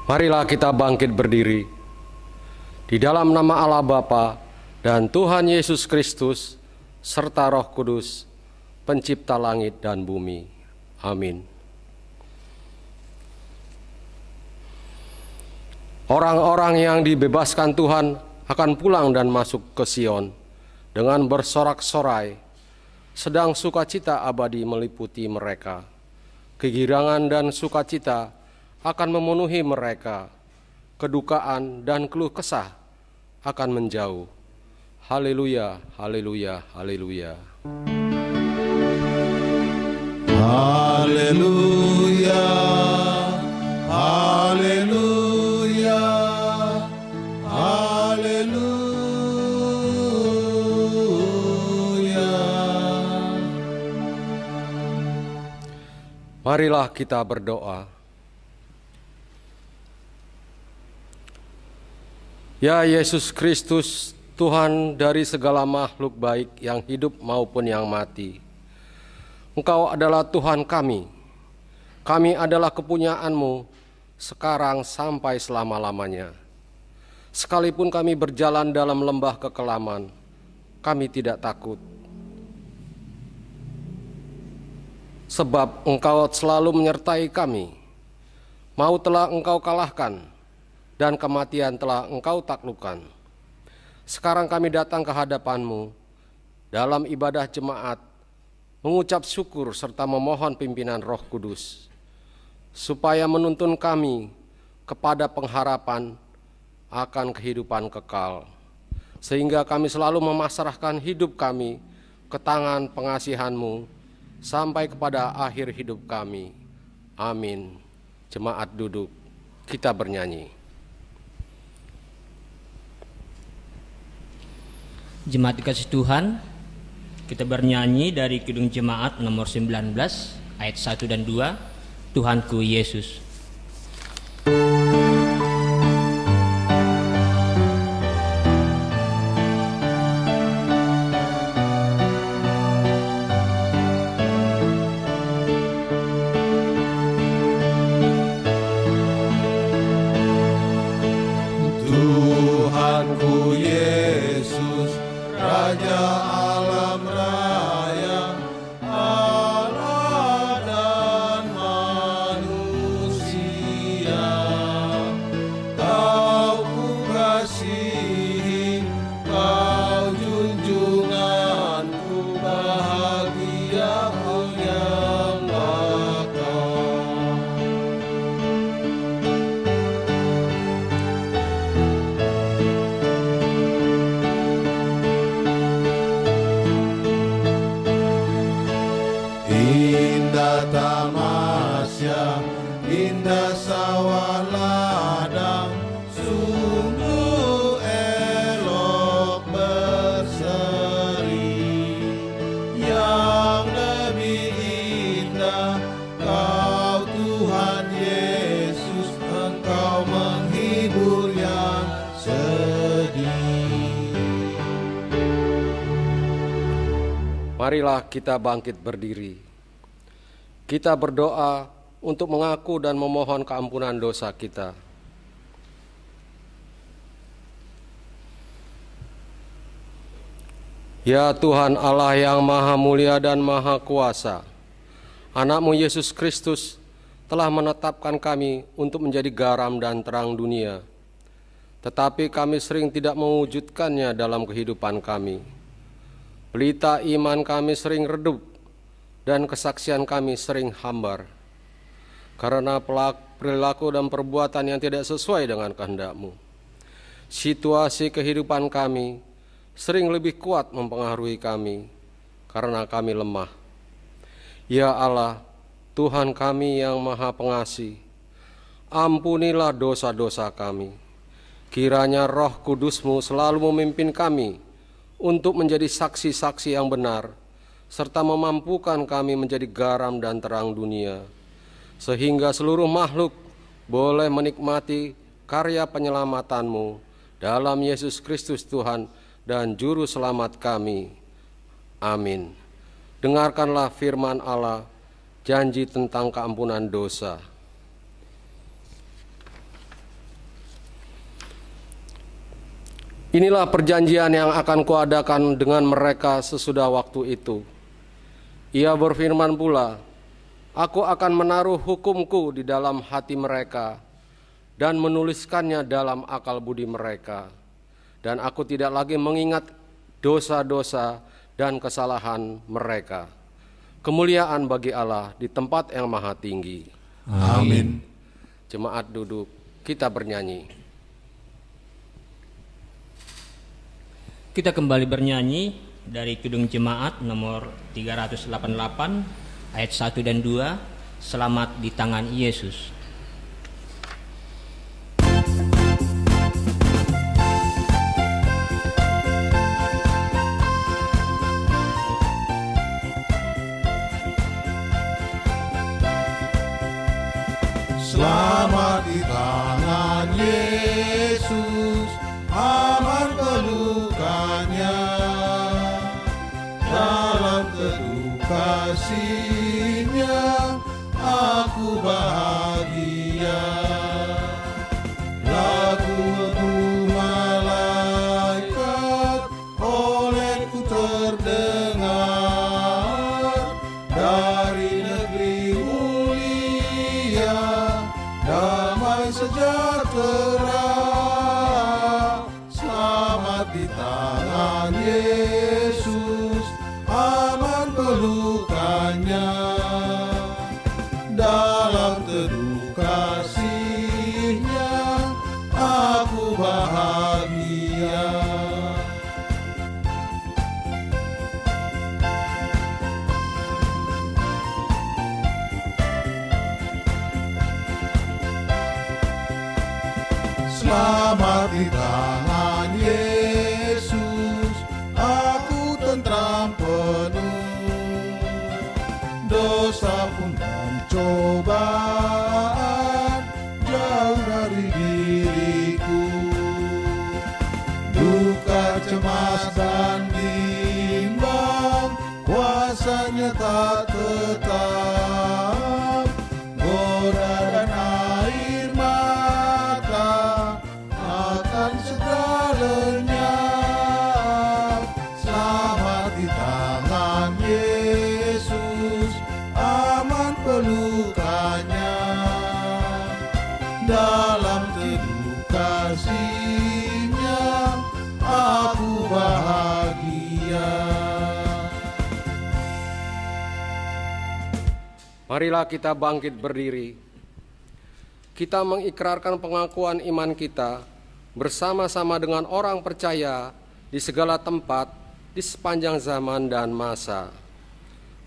Marilah kita bangkit berdiri di dalam nama Allah Bapa dan Tuhan Yesus Kristus serta Roh Kudus, pencipta langit dan bumi. Amin. Orang-orang yang dibebaskan Tuhan akan pulang dan masuk ke Sion dengan bersorak-sorai, sedang sukacita abadi meliputi mereka. Kegirangan dan sukacita akan memenuhi mereka, kedukaan dan keluh kesah akan menjauh. Haleluya, haleluya, haleluya. Haleluya, haleluya, haleluya. Marilah kita berdoa. Ya Yesus Kristus, Tuhan dari segala makhluk baik yang hidup maupun yang mati, Engkau adalah Tuhan kami. Kami adalah kepunyaan-Mu sekarang sampai selama-lamanya. Sekalipun kami berjalan dalam lembah kekelaman, kami tidak takut. Sebab Engkau selalu menyertai kami. Maut telah Engkau kalahkan, dan kematian telah Engkau taklukkan. Sekarang kami datang ke hadapan-Mu dalam ibadah jemaat, mengucap syukur serta memohon pimpinan Roh Kudus, supaya menuntun kami kepada pengharapan akan kehidupan kekal, sehingga kami selalu memasrahkan hidup kami ke tangan pengasihan-Mu sampai kepada akhir hidup kami. Amin. Jemaat duduk, kita bernyanyi. Jemaat dikasih Tuhan, kita bernyanyi dari Kidung Jemaat nomor 19 ayat 1 dan 2, Tuhanku Yesus. Tuhanku Yesus, Raja alam raya, Allah dan manusia. Kau ku kasihi, Kau junjunganku, bahagia yang bakal. Indah tamasya, indah sawah ladang, sungguh elok berseri. Yang lebih indah, Kau Tuhan Yesus, Engkau menghibur yang sedih. Marilah kita bangkit berdiri. Kita berdoa untuk mengaku dan memohon keampunan dosa kita. Ya Tuhan Allah yang maha mulia dan maha kuasa, Anak-Mu Yesus Kristus telah menetapkan kami untuk menjadi garam dan terang dunia. Tetapi kami sering tidak mewujudkannya dalam kehidupan kami. Pelita iman kami sering redup, dan kesaksian kami sering hambar, karena perilaku dan perbuatan yang tidak sesuai dengan kehendak-Mu. Situasi kehidupan kami sering lebih kuat mempengaruhi kami, karena kami lemah. Ya Allah, Tuhan kami yang maha pengasih, ampunilah dosa-dosa kami. Kiranya Roh Kudus-Mu selalu memimpin kami untuk menjadi saksi-saksi yang benar, serta memampukan kami menjadi garam dan terang dunia, sehingga seluruh makhluk boleh menikmati karya penyelamatan-Mu dalam Yesus Kristus Tuhan dan Juru Selamat kami. Amin. Dengarkanlah firman Allah, janji tentang keampunan dosa. Inilah perjanjian yang akan kuadakan dengan mereka sesudah waktu itu. Ia berfirman pula, Aku akan menaruh hukumku di dalam hati mereka dan menuliskannya dalam akal budi mereka. Dan aku tidak lagi mengingat dosa-dosa dan kesalahan mereka. Kemuliaan bagi Allah di tempat yang maha tinggi. Amin. Jemaat duduk, kita bernyanyi. Kita kembali bernyanyi dari Kidung Jemaat nomor 388 ayat 1 dan 2, Selamat di tangan Yesus. Selamat di tangan Yesus, aman pelukanya, dalam teduh kasih-Nya aku bahagia. Lagu untuk malaikat olehku terdengar, dari negeri mulia damai sejahtera. Selamat di tangan Yesus, aman pelukanya, dalam teduh kasih-Nya aku bahagia. Selamat di tangan Yesus, aku tentram penuh. Dosa pun dan cobaan jauh dari diriku. Duka, cemas dan bimbang, kuasanya tak tetap. Goda dan air mata akan segera lenyap. Selamat di tangan Yesus, aman pelukanya, dalam teduh kasih-Nya aku bahagia. Marilah kita bangkit berdiri. Kita mengikrarkan pengakuan iman kita bersama-sama dengan orang percaya di segala tempat, di sepanjang zaman dan masa.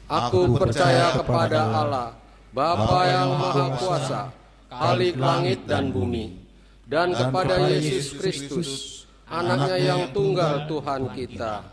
Aku percaya kepada Allah, Bapa yang Maha Kuasa, Khalik langit dan bumi, dan kepada Yesus Kristus, Anaknya yang tunggal Tuhan kita,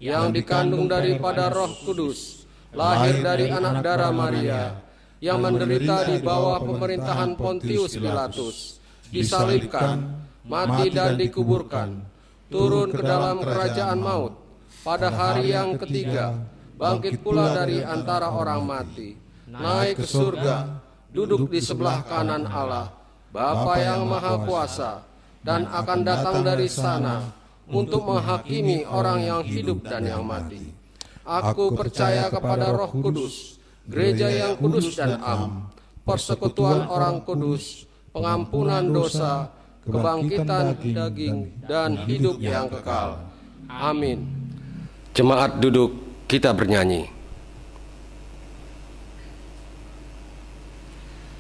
yang dikandung daripada Roh Kudus, lahir dari anak darah Maria, yang menderita di bawah pemerintahan Pontius Pilatus, disalibkan, mati dan dikuburkan, turun ke dalam kerajaan maut, pada hari yang ketiga, bangkit pula dari antara orang mati, naik ke surga, duduk di sebelah kanan Allah, Bapa yang Maha Kuasa, dan akan datang dari sana untuk menghakimi orang yang hidup dan yang mati. Aku percaya kepada Roh Kudus, gereja yang kudus dan am, persekutuan orang kudus, pengampunan dosa, kebangkitan daging, dan hidup yang kekal. Amin. Jemaat duduk, kita bernyanyi.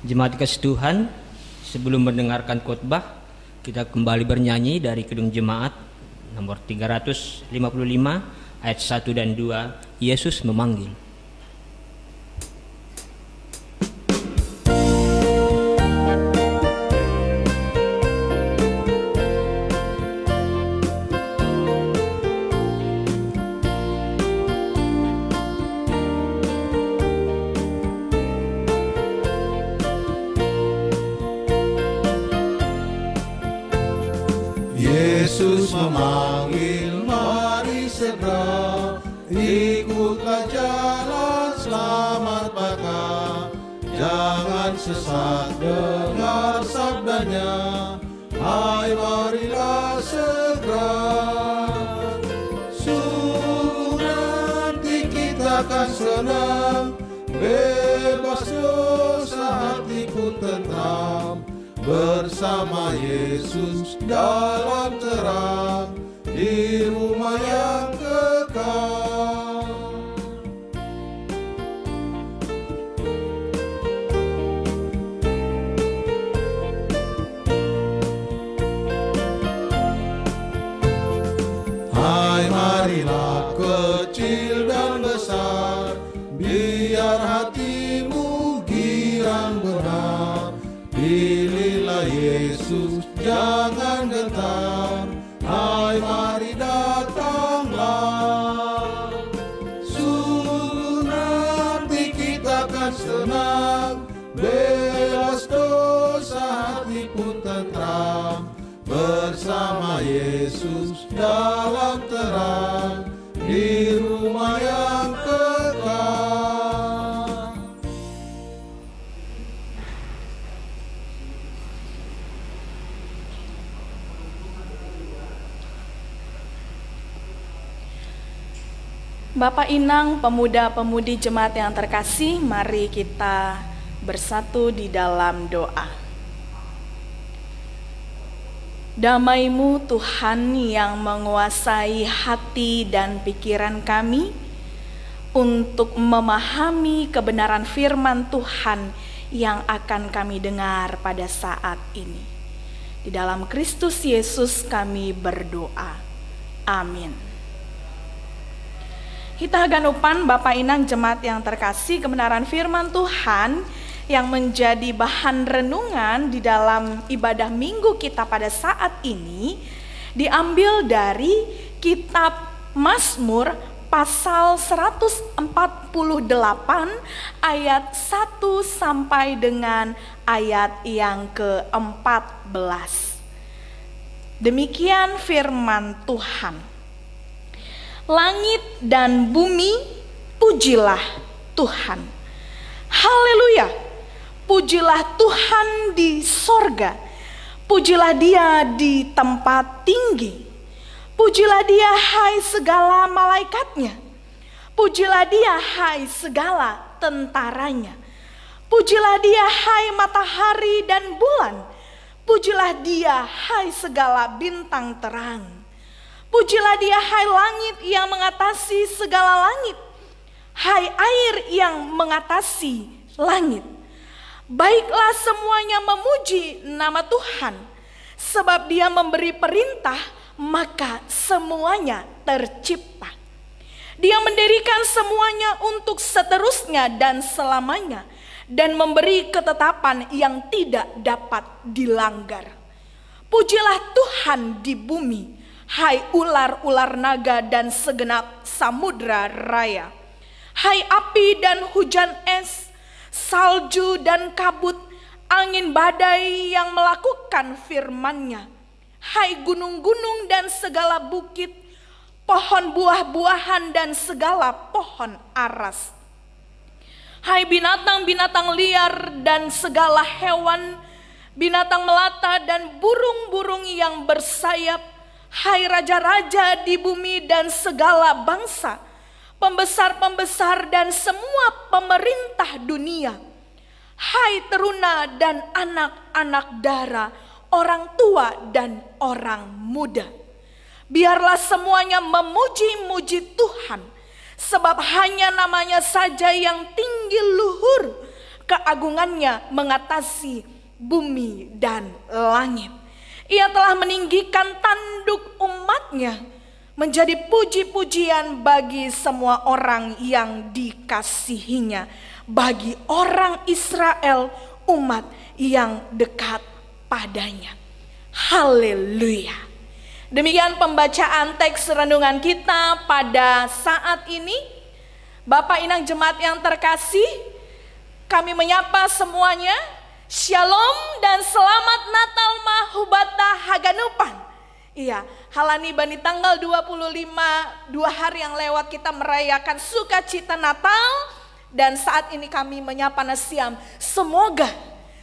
Jemaat dikasih Tuhan, sebelum mendengarkan khotbah, kita kembali bernyanyi dari Kidung Jemaat nomor 355 ayat 1 dan 2, Yesus memanggil. Yesus memanggil, mari segera, ikutlah jalan selamat maka. Jangan sesat, dengar sabdanya, hai marilah segera. senang, bebas dosa hatiku tentram, bersama Yesus dalam terang, di rumah yang kekal. Hai, marilah kecil dan besar, biar hatimu girang benar. Pilihlah Yesus, jangan gentar. Hai, mari datanglah. Sungguh nanti kita akan senang, bebas dosa hati pun tentram, bersama Yesus dalam terang, di rumah yang kekal. Bapak Inang, pemuda-pemudi jemaat yang terkasih, mari kita bersatu di dalam doa. Damai-Mu Tuhan yang menguasai hati dan pikiran kami untuk memahami kebenaran firman Tuhan yang akan kami dengar pada saat ini. Di dalam Kristus Yesus kami berdoa. Amin. Kita ganupan Bapak Inang jemaat yang terkasih, kebenaran firman Tuhan yang menjadi bahan renungan di dalam ibadah minggu kita pada saat ini diambil dari kitab Mazmur pasal 148 ayat 1 sampai dengan ayat yang ke-14. Demikian firman Tuhan. Langit dan bumi, pujilah Tuhan. Haleluya. Pujilah Tuhan di sorga. Pujilah Dia di tempat tinggi. Pujilah Dia hai segala malaikatnya. Pujilah Dia hai segala tentaranya. Pujilah Dia hai matahari dan bulan. Pujilah Dia hai segala bintang terang. Pujilah Dia hai langit yang mengatasi segala langit, hai air yang mengatasi langit. Baiklah semuanya memuji nama Tuhan, sebab Dia memberi perintah, maka semuanya tercipta. Dia mendirikan semuanya untuk seterusnya dan selamanya, dan memberi ketetapan yang tidak dapat dilanggar. Pujilah Tuhan di bumi, hai ular-ular naga dan segenap samudra raya. Hai api dan hujan es, salju dan kabut, angin badai yang melakukan firman-Nya. Hai gunung-gunung dan segala bukit, pohon buah-buahan dan segala pohon aras. Hai binatang-binatang liar dan segala hewan, binatang melata dan burung-burung yang bersayap. Hai raja-raja di bumi dan segala bangsa, pembesar-pembesar dan semua pemerintah dunia. Hai teruna dan anak-anak dara, orang tua dan orang muda. Biarlah semuanya memuji-muji Tuhan, sebab hanya namanya saja yang tinggi luhur, keagungannya mengatasi bumi dan langit. Ia telah meninggikan tanduk umat-Nya menjadi puji-pujian bagi semua orang yang dikasihi-Nya, bagi orang Israel, umat yang dekat padanya. Haleluya. Demikian pembacaan teks renungan kita pada saat ini. Bapak Inang jemaat yang terkasih, kami menyapa semuanya. Shalom dan selamat Natal Mahubata Haganupan. Iya, halani bani tanggal 25, 2 hari yang lewat kita merayakan sukacita Natal. Dan saat ini kami menyapa Nasiam, semoga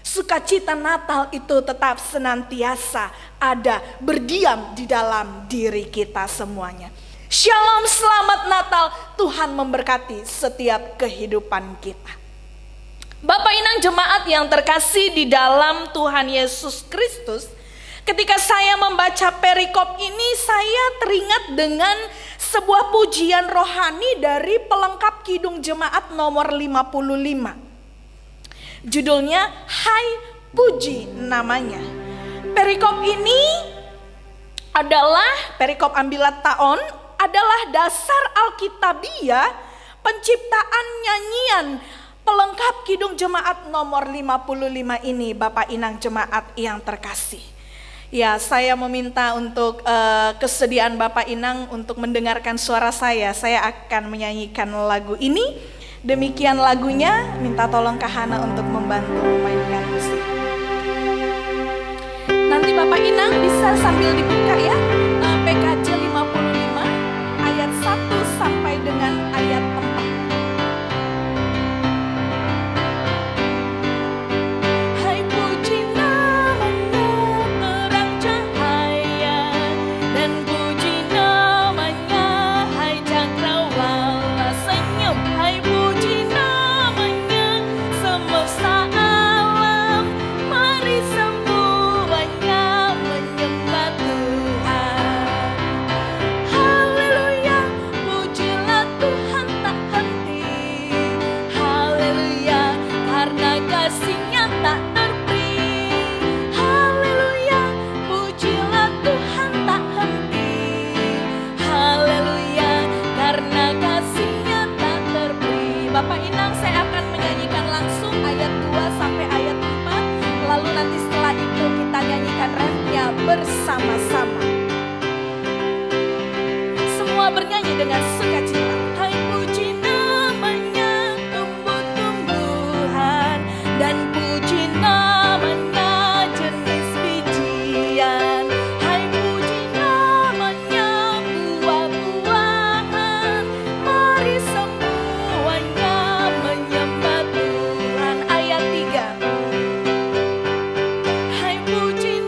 sukacita Natal itu tetap senantiasa ada, berdiam di dalam diri kita semuanya. Shalom, selamat Natal. Tuhan memberkati setiap kehidupan kita. Bapak Inang jemaat yang terkasih di dalam Tuhan Yesus Kristus, ketika saya membaca perikop ini, saya teringat dengan sebuah pujian rohani dari pelengkap Kidung Jemaat nomor 55. Judulnya Hai Puji Namanya. Perikop ini adalah perikop Ambilat Taon, adalah dasar Alkitabiah penciptaan nyanyian pelengkap Kidung Jemaat nomor 55 ini, Bapak Inang jemaat yang terkasih. Ya, saya meminta untuk kesediaan Bapak Inang untuk mendengarkan suara saya. Saya akan menyanyikan lagu ini. Demikian lagunya, minta tolong Kak Hana untuk membantu memainkan musik. Nanti Bapak Inang bisa sambil dibuka ya, PKJ 55 ayat 1 sampai dengan ayat 4. Bersama-sama semua bernyanyi dengan sukacita. Hai puji namanya tumbuh-tumbuhan, dan puji namanya jenis bijian. Hai puji namanya buah-buahan, mari semuanya menyembah Tuhan. Ayat 3. Hai puji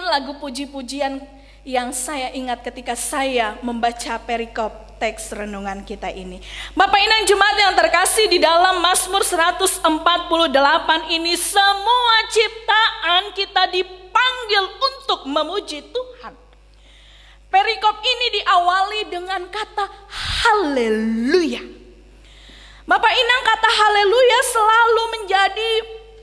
lagu puji-pujian yang saya ingat ketika saya membaca perikop teks renungan kita ini. Bapak Inang jemaat yang terkasih, di dalam Mazmur 148 ini semua ciptaan kita dipanggil untuk memuji Tuhan. Perikop ini diawali dengan kata haleluya. Bapak Inang, kata haleluya selalu menjadi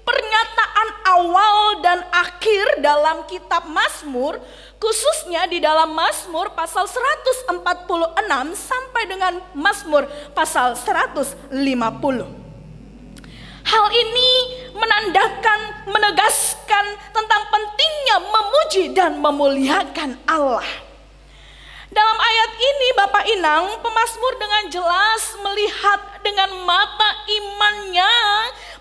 pernyataan awal dan akhir dalam kitab Mazmur, khususnya di dalam Mazmur pasal 146 sampai dengan Mazmur pasal 150. Hal ini menandakan, menegaskan tentang pentingnya memuji dan memuliakan Allah. Dalam ayat ini Bapak Inang, pemazmur dengan jelas melihat dengan mata imannya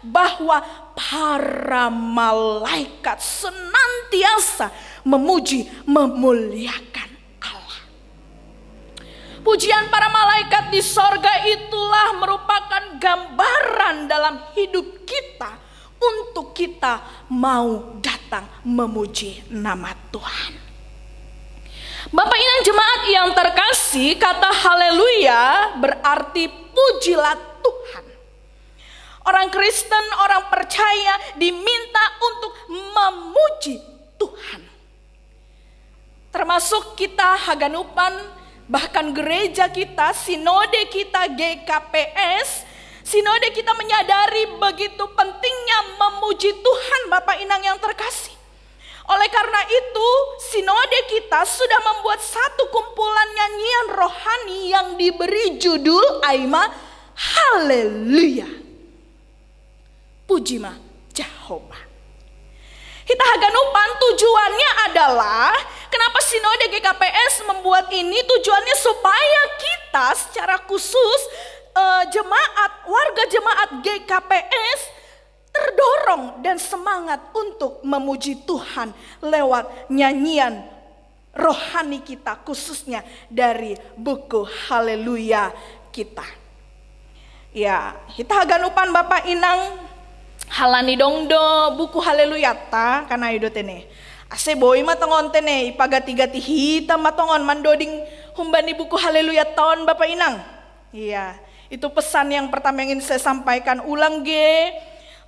bahwa para malaikat senantiasa memuji, memuliakan Allah. Pujian para malaikat di sorga itulah merupakan gambaran dalam hidup kita untuk kita mau datang memuji nama Tuhan. Bapak Inang jemaat yang terkasih, kata haleluya berarti pujilah Tuhan. Orang Kristen, orang percaya diminta untuk memuji Tuhan. Termasuk kita Haganupan, bahkan gereja kita, sinode kita GKPS, sinode kita menyadari begitu pentingnya memuji Tuhan Bapak Inang yang terkasih. Oleh karena itu, sinode kita sudah membuat satu kumpulan nyanyian rohani yang diberi judul Aima Haleluya. Puji mah Jehovah. Kita Haganupan tujuannya adalah, kenapa sinode GKPS membuat ini? Tujuannya supaya kita secara khusus warga jemaat GKPS terdorong dan semangat untuk memuji Tuhan lewat nyanyian rohani kita, khususnya dari buku Haleluya kita. Ya, kita Haganupan Bapak Inang halani dongdo buku Haleluya ta kana ido tene. Ase boy matongon tene ipagati-gati hitam matongon mandoding humbani buku Haleluya tahun Bapak Inang. Iya, itu pesan yang pertama yang ingin saya sampaikan. Ulang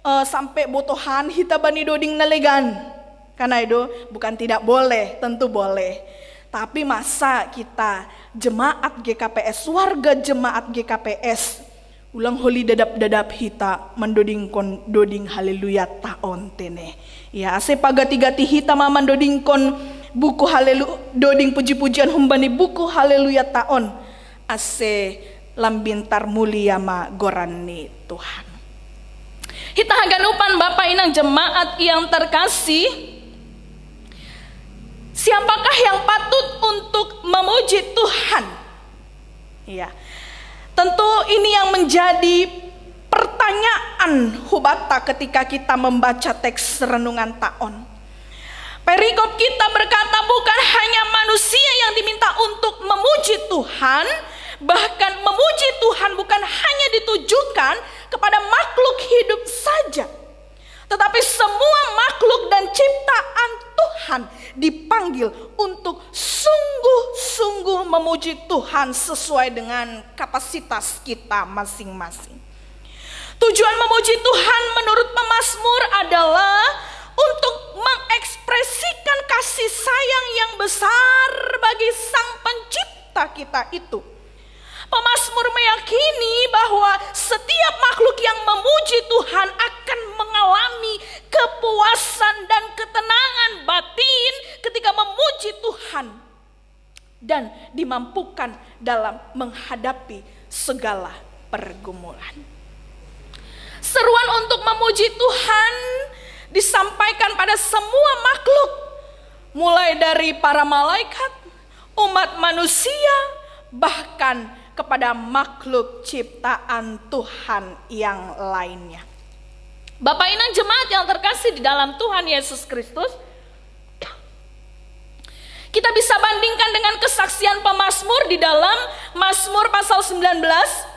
sampai botohan hitabani doding nalegan. Karena itu bukan tidak boleh, tentu boleh. Tapi masa kita jemaat GKPS, warga jemaat GKPS ulang holi dadap-dadap hita mandodingkon doding Haleluya taon tene. Ya, ase pagati-gati hita mandodingkon buku Haleluya doding puji-pujian humbani buku Haleluya taon. Ase lambintar mulia ma gorani Tuhan. Hita Haganupan Bapak Inang jemaat yang terkasih, siapakah yang patut untuk memuji Tuhan? Ya, tentu ini yang menjadi pertanyaan hubata ketika kita membaca teks renungan taon. Perikop kita berkata bukan hanya manusia yang diminta untuk memuji Tuhan, bahkan memuji Tuhan bukan hanya ditujukan kepada makhluk hidup saja, tetapi semua makhluk dan ciptaan Tuhan dipanggil untuk sungguh-sungguh memuji Tuhan sesuai dengan kapasitas kita masing-masing. Tujuan memuji Tuhan menurut pemazmur adalah untuk mengekspresikan kasih sayang yang besar bagi Sang Pencipta kita itu. Pemazmur meyakini bahwa setiap makhluk yang memuji Tuhan akan mengalami kepuasan dan ketenangan batin ketika memuji Tuhan dan dimampukan dalam menghadapi segala pergumulan. Seruan untuk memuji Tuhan disampaikan pada semua makhluk, mulai dari para malaikat, umat manusia, bahkan kepada makhluk ciptaan Tuhan yang lainnya. Bapak Inang jemaat yang terkasih di dalam Tuhan Yesus Kristus, kita bisa bandingkan dengan kesaksian pemazmur di dalam Mazmur pasal 19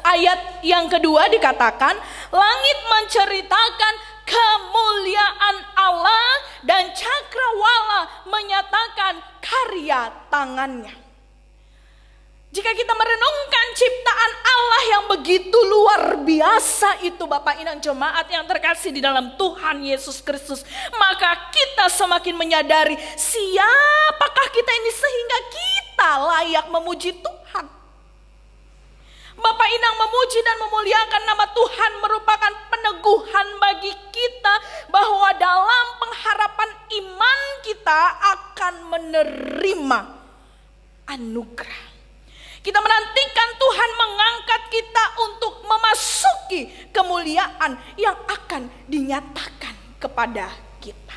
ayat yang kedua dikatakan, langit menceritakan kemuliaan Allah dan cakrawala menyatakan karya tangannya. Jika kita merenungkan ciptaan Allah yang begitu luar biasa itu Bapak Inang jemaat yang terkasih di dalam Tuhan Yesus Kristus, maka kita semakin menyadari siapakah kita ini sehingga kita layak memuji Tuhan. Bapak Inang, memuji dan memuliakan nama Tuhan merupakan peneguhan bagi kita bahwa dalam pengharapan iman kita akan menerima anugerah. Kita menantikan Tuhan mengangkat kita untuk memasuki kemuliaan yang akan dinyatakan kepada kita.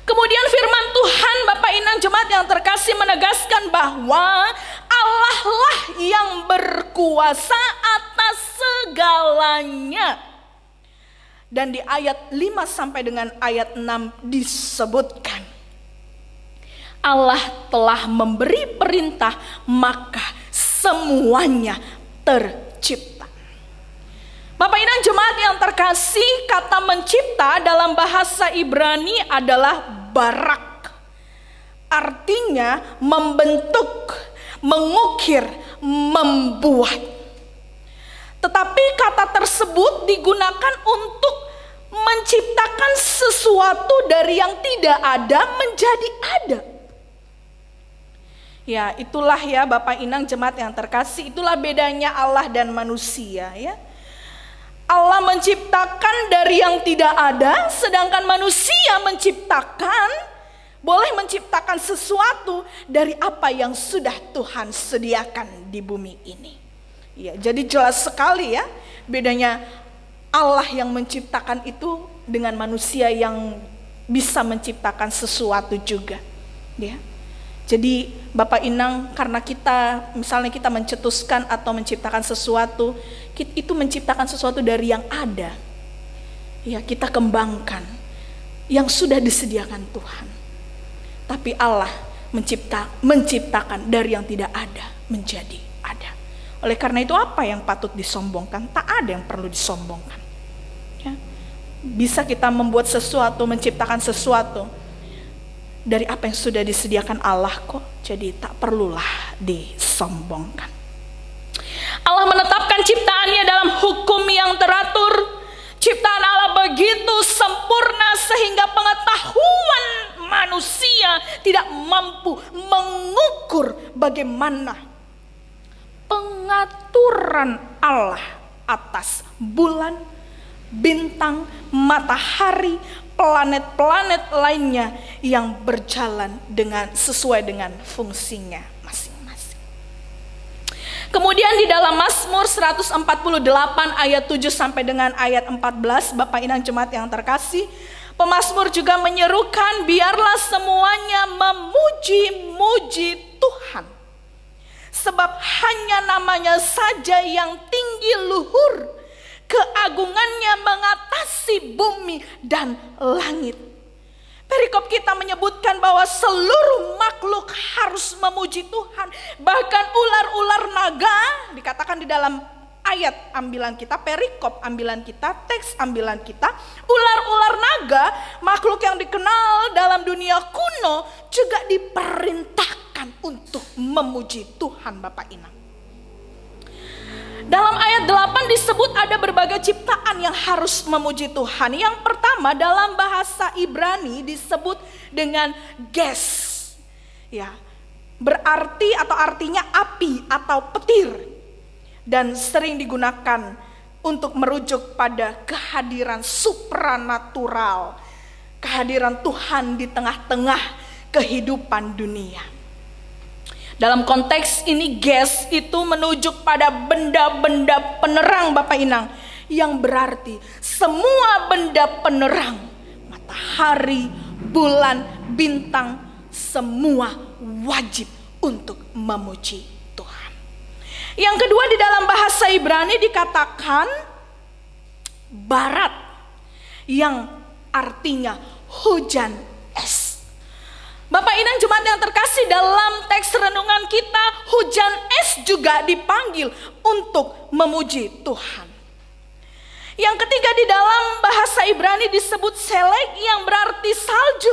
Kemudian firman Tuhan Bapak Inang jemaat yang terkasih menegaskan bahwa Allah lah yang berkuasa atas segalanya. Dan di ayat 5 sampai dengan ayat 6 disebutkan, Allah telah memberi perintah maka semuanya tercipta. Bapak Inang jemaat yang terkasih, kata mencipta dalam bahasa Ibrani adalah barak. Artinya membentuk, mengukir, membuat. Tetapi kata tersebut digunakan untuk menciptakan sesuatu dari yang tidak ada menjadi ada. Ya, itulah ya Bapak Inang jemaat yang terkasih, itulah bedanya Allah dan manusia ya. Allah menciptakan dari yang tidak ada, sedangkan manusia boleh menciptakan sesuatu dari apa yang sudah Tuhan sediakan di bumi ini. Ya, jadi jelas sekali ya bedanya Allah yang menciptakan itu dengan manusia yang bisa menciptakan sesuatu juga. Ya. Jadi Bapak Inang, karena misalnya kita mencetuskan atau menciptakan sesuatu, itu menciptakan sesuatu dari yang ada. Ya, kita kembangkan yang sudah disediakan Tuhan. Tapi Allah menciptakan dari yang tidak ada menjadi ada. Oleh karena itu apa yang patut disombongkan? Tak ada yang perlu disombongkan. Ya. Bisa kita membuat sesuatu, menciptakan sesuatu dari apa yang sudah disediakan Allah kok. Jadi tak perlulah disombongkan. Allah menetapkan ciptaannya dalam hukum yang teratur. Ciptaan Allah begitu sempurna sehingga pengetahuan manusia tidak mampu mengukur bagaimana pengaturan Allah atas bulan, bintang, matahari, planet-planet lainnya yang berjalan sesuai dengan fungsinya masing-masing. Kemudian di dalam Mazmur 148 ayat 7 sampai dengan ayat 14, Bapak Inang jemaat yang terkasih, pemazmur juga menyerukan biarlah semuanya memuji-muji Tuhan. Sebab hanya namanya saja yang tinggi luhur, keagungannya mengatasi bumi dan langit. Perikop kita menyebutkan bahwa seluruh makhluk harus memuji Tuhan. Bahkan ular-ular naga, dikatakan di dalam ayat ambilan kita, perikop ambilan kita, teks ambilan kita, ular-ular naga, makhluk yang dikenal dalam dunia kuno, juga diperintahkan untuk memuji Tuhan Bapak Inang. Dalam ayat 8 disebut ada berbagai ciptaan yang harus memuji Tuhan. Yang pertama dalam bahasa Ibrani disebut dengan ges. Ya, berarti atau artinya api atau petir. Dan sering digunakan untuk merujuk pada kehadiran supranatural. Kehadiran Tuhan di tengah-tengah kehidupan dunia. Dalam konteks ini gas itu menunjuk pada benda-benda penerang Bapak Inang. Yang berarti semua benda penerang, matahari, bulan, bintang, semua wajib untuk memuji Tuhan. Yang kedua di dalam bahasa Ibrani dikatakan barat, yang artinya hujan es. Bapak Inang jemaat yang terkasih, dalam teks renungan kita hujan es juga dipanggil untuk memuji Tuhan. Yang ketiga di dalam bahasa Ibrani disebut selek yang berarti salju.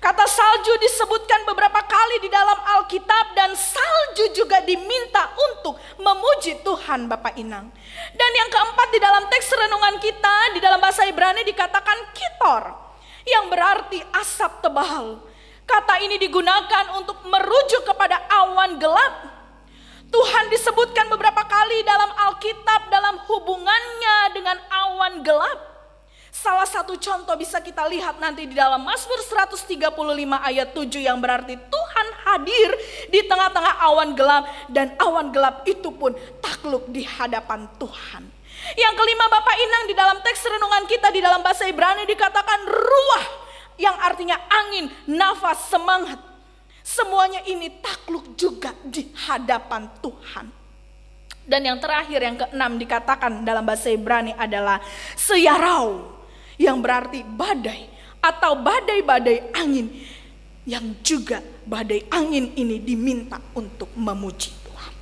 Kata salju disebutkan beberapa kali di dalam Alkitab dan salju juga diminta untuk memuji Tuhan Bapak Inang. Dan yang keempat di dalam teks renungan kita di dalam bahasa Ibrani dikatakan kitor yang berarti asap tebal. Kata ini digunakan untuk merujuk kepada awan gelap. Tuhan disebutkan beberapa kali dalam Alkitab dalam hubungannya dengan awan gelap. Salah satu contoh bisa kita lihat nanti di dalam Mazmur 135 ayat 7 yang berarti Tuhan hadir di tengah-tengah awan gelap dan awan gelap itu pun takluk di hadapan Tuhan. Yang kelima Bapak Inang di dalam teks renungan kita di dalam bahasa Ibrani dikatakan ruah yang artinya angin, nafas, semangat. Semuanya ini takluk juga di hadapan Tuhan. Dan yang terakhir yang keenam dikatakan dalam bahasa Ibrani adalah seyarau, yang berarti badai atau badai-badai angin. Yang juga badai angin ini diminta untuk memuji Tuhan.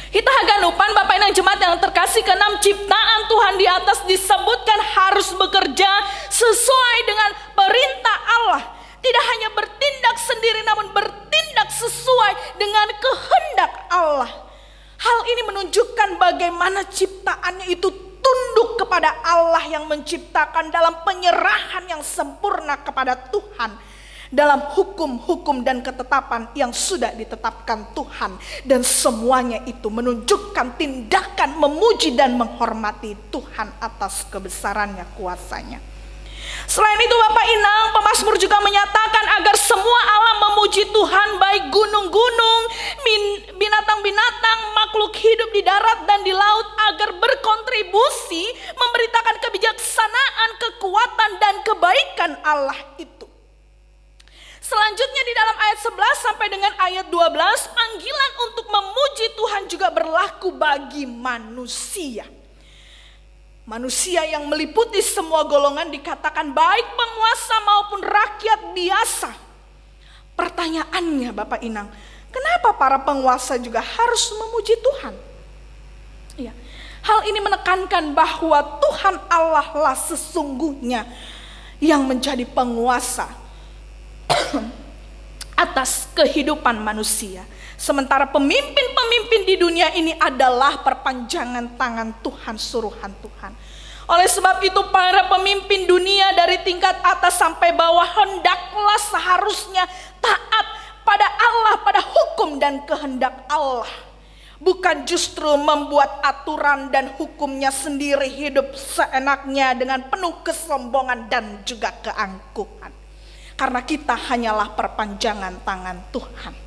Kita haganupan Bapak Inang jemaat yang terkasih, keenam ciptaan Tuhan di atas disebutkan harus bekerja sesuai dengan perintah Allah. Tidak hanya bertindak sendiri namun bertindak sesuai dengan kehendak Allah. Hal ini menunjukkan bagaimana Bagaimana ciptaannya itu tunduk kepada Allah yang menciptakan dalam penyerahan yang sempurna kepada Tuhan. Dalam hukum-hukum dan ketetapan yang sudah ditetapkan Tuhan. Dan semuanya itu menunjukkan tindakan memuji dan menghormati Tuhan atas kebesarannya, kuasanya. Selain itu Bapak Inang, pemazmur juga menyatakan agar semua alam memuji Tuhan, baik gunung-gunung, binatang-binatang, makhluk hidup di darat dan di laut, agar berkontribusi memberitakan kebijaksanaan, kekuatan dan kebaikan Allah itu. Selanjutnya di dalam ayat 11 sampai dengan ayat 12, panggilan untuk memuji Tuhan juga berlaku bagi manusia. Manusia yang meliputi semua golongan dikatakan baik penguasa maupun rakyat biasa. Pertanyaannya Bapak Inang, kenapa para penguasa juga harus memuji Tuhan? Ya, hal ini menekankan bahwa Tuhan Allah lah sesungguhnya yang menjadi penguasa atas kehidupan manusia. Sementara pemimpin-pemimpin di dunia ini adalah perpanjangan tangan Tuhan, suruhan Tuhan. Oleh sebab itu para pemimpin dunia dari tingkat atas sampai bawah hendaklah seharusnya taat pada Allah, pada hukum dan kehendak Allah. Bukan justru membuat aturan dan hukumnya sendiri, hidup seenaknya dengan penuh kesombongan dan juga keangkuhan. Karena kita hanyalah perpanjangan tangan Tuhan.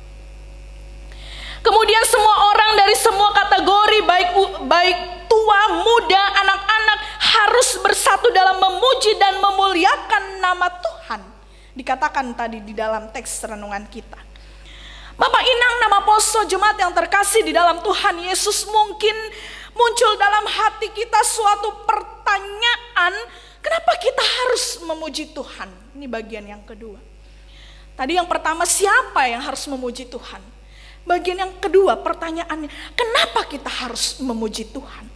Kemudian semua orang dari semua kategori, baik tua, muda, anak-anak, harus bersatu dalam memuji dan memuliakan nama Tuhan. Dikatakan tadi di dalam teks renungan kita. Bapak Inang, nama Poso, jemaat yang terkasih di dalam Tuhan Yesus, mungkin muncul dalam hati kita suatu pertanyaan, kenapa kita harus memuji Tuhan? Ini bagian yang kedua. Tadi yang pertama, siapa yang harus memuji Tuhan? Bagian yang kedua, pertanyaannya, kenapa kita harus memuji Tuhan?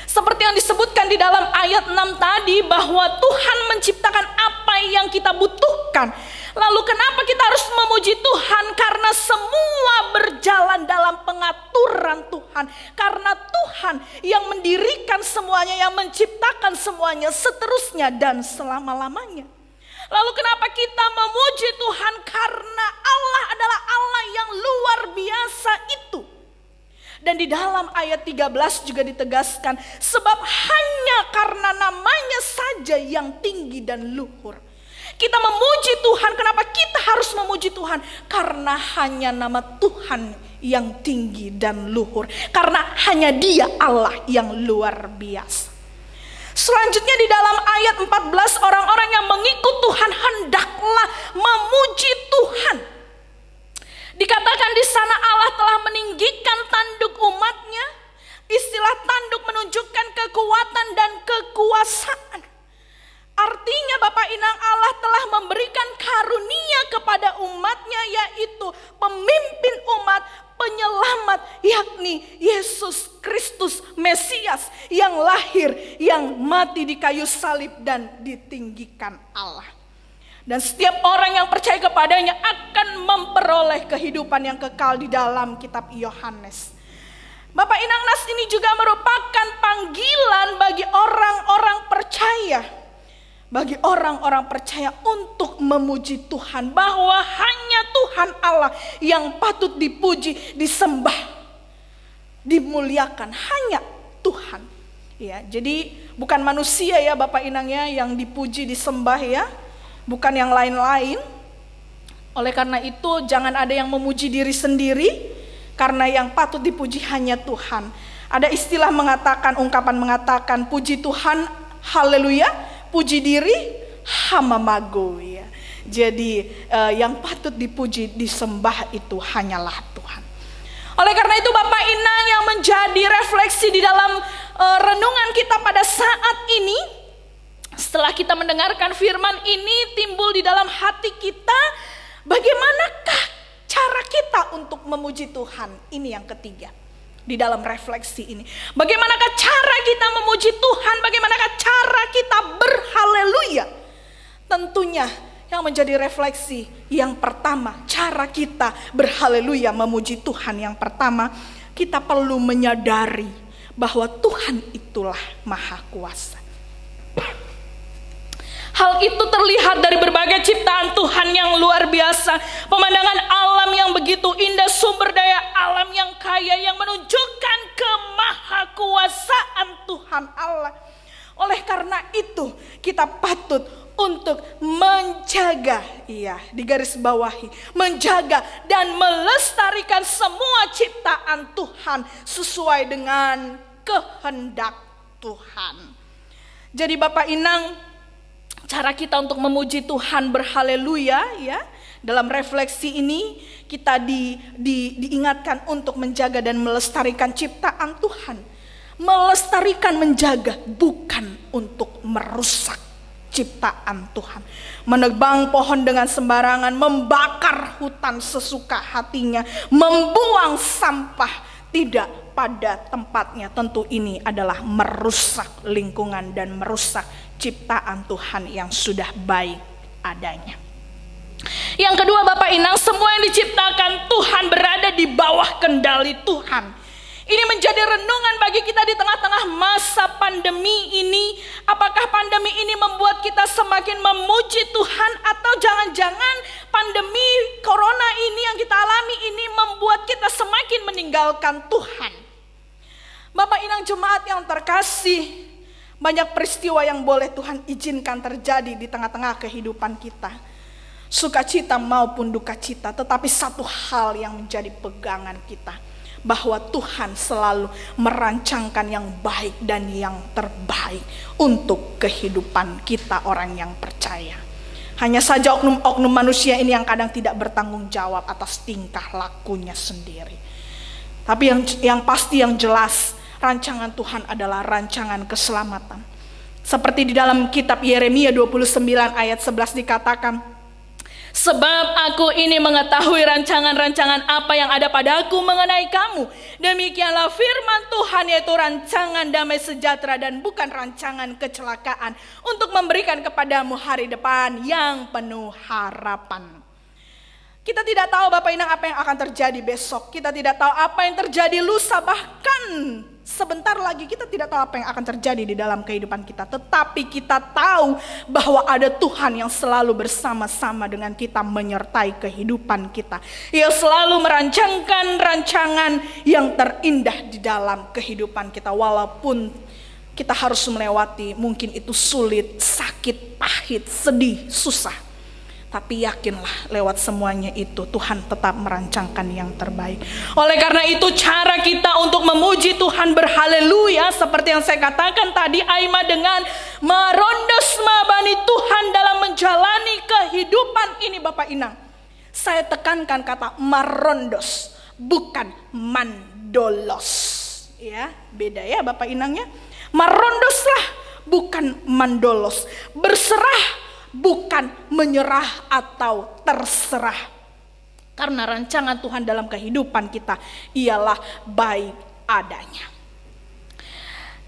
Seperti yang disebutkan di dalam ayat 6 tadi, bahwa Tuhan menciptakan apa yang kita butuhkan. Lalu kenapa kita harus memuji Tuhan? Karena semua berjalan dalam pengaturan Tuhan. Karena Tuhan yang mendirikan semuanya, yang menciptakan semuanya, seterusnya dan selama-lamanya. Lalu kenapa kita memuji Tuhan? Karena Allah adalah Allah yang luar biasa itu. Dan di dalam ayat 13 juga ditegaskan, sebab hanya karena namanya saja yang tinggi dan luhur. Kita memuji Tuhan. Kenapa kita harus memuji Tuhan? Karena hanya nama Tuhan yang tinggi dan luhur. Karena hanya Dia Allah yang luar biasa. Selanjutnya di dalam ayat 14, orang-orang yang mengikut Tuhan hendaklah memuji Tuhan. Dikatakan di sana Allah telah meninggikan tanduk umatnya. Istilah tanduk menunjukkan kekuatan dan kekuasaan. Artinya Bapak Inang, Allah telah memberikan karunia kepada umatnya, yaitu pemimpin umat, penyelamat, yakni Yesus Kristus Mesias yang lahir, yang mati di kayu salib dan ditinggikan Allah. Dan setiap orang yang percaya kepadanya akan memperoleh kehidupan yang kekal di dalam kitab Yohanes. Bapak Inang, nas ini juga merupakan panggilan bagi orang-orang percaya. Bagi orang-orang percaya untuk memuji Tuhan, bahwa hanya Tuhan Allah yang patut dipuji, disembah, dimuliakan, hanya Tuhan. Ya, jadi bukan manusia ya Bapak Inang ya yang dipuji, disembah ya, bukan yang lain-lain. Oleh karena itu jangan ada yang memuji diri sendiri, karena yang patut dipuji hanya Tuhan. Ada istilah mengatakan, ungkapan mengatakan, puji Tuhan, haleluya. Puji diri, hamamago ya. Jadi yang patut dipuji, disembah itu hanyalah Tuhan. Oleh karena itu Bapak Inang, yang menjadi refleksi di dalam renungan kita pada saat ini, setelah kita mendengarkan firman ini, timbul di dalam hati kita, bagaimanakah cara kita untuk memuji Tuhan? Ini yang ketiga. Di dalam refleksi ini, bagaimanakah cara kita memuji Tuhan? Bagaimanakah cara kita berhaleluya? Tentunya yang menjadi refleksi yang pertama, cara kita berhaleluya memuji Tuhan yang pertama, kita perlu menyadari bahwa Tuhan itulah Maha Kuasa. Hal itu terlihat dari berbagai ciptaan Tuhan yang luar biasa. Pemandangan alam yang begitu indah, sumber daya alam yang kaya yang menunjukkan kemahakuasaan Tuhan Allah. Oleh karena itu kita patut untuk menjaga, digarisbawahi, menjaga dan melestarikan semua ciptaan Tuhan sesuai dengan kehendak Tuhan. Jadi Bapak Inang, cara kita untuk memuji Tuhan berhaleluya dalam refleksi ini kita diingatkan untuk menjaga dan melestarikan ciptaan Tuhan. Melestarikan, menjaga, bukan untuk merusak ciptaan Tuhan. Menebang pohon dengan sembarangan, membakar hutan sesuka hatinya, membuang sampah tidak pada tempatnya. Tentu ini adalah merusak lingkungan dan merusak ciptaan Tuhan yang sudah baik adanya. Yang kedua Bapak Inang, semua yang diciptakan Tuhan berada di bawah kendali Tuhan. Ini menjadi renungan bagi kita di tengah-tengah masa pandemi ini. Apakah pandemi ini membuat kita semakin memuji Tuhan, atau jangan-jangan pandemi corona ini yang kita alami ini membuat kita semakin meninggalkan Tuhan? Bapak Inang jemaat yang terkasih, banyak peristiwa yang boleh Tuhan izinkan terjadi di tengah-tengah kehidupan kita. Sukacita maupun duka cita, tetapi satu hal yang menjadi pegangan kita, bahwa Tuhan selalu merancangkan yang baik dan yang terbaik untuk kehidupan kita orang yang percaya. Hanya saja oknum-oknum manusia ini yang kadang tidak bertanggung jawab atas tingkah lakunya sendiri. Tapi yang pasti, yang jelas, rancangan Tuhan adalah rancangan keselamatan. Seperti di dalam kitab Yeremia 29 ayat 11 dikatakan, sebab aku ini mengetahui rancangan-rancangan apa yang ada padaku mengenai kamu. Demikianlah firman Tuhan, yaitu rancangan damai sejahtera dan bukan rancangan kecelakaan, untuk memberikan kepadamu hari depan yang penuh harapan. Kita tidak tahu Bapak Inang apa yang akan terjadi besok. Kita tidak tahu apa yang terjadi lusa, bahkan sebentar lagi kita tidak tahu apa yang akan terjadi di dalam kehidupan kita. Tetapi kita tahu bahwa ada Tuhan yang selalu bersama-sama dengan kita, menyertai kehidupan kita. Yang selalu merancangkan rancangan yang terindah di dalam kehidupan kita. Walaupun kita harus melewati, mungkin itu sulit, sakit, pahit, sedih, susah. Tapi yakinlah lewat semuanya itu Tuhan tetap merancangkan yang terbaik. Oleh karena itu cara kita untuk memuji Tuhan berhaleluya, seperti yang saya katakan tadi, Aima, dengan merondos mabani Tuhan dalam menjalani kehidupan ini Bapak Inang. Saya tekankan kata merondos, bukan mandolos. Ya, beda ya Bapak Inangnya. Merondoslah, bukan mandolos. Berserah, bukan menyerah atau terserah. Karena rancangan Tuhan dalam kehidupan kita ialah baik adanya.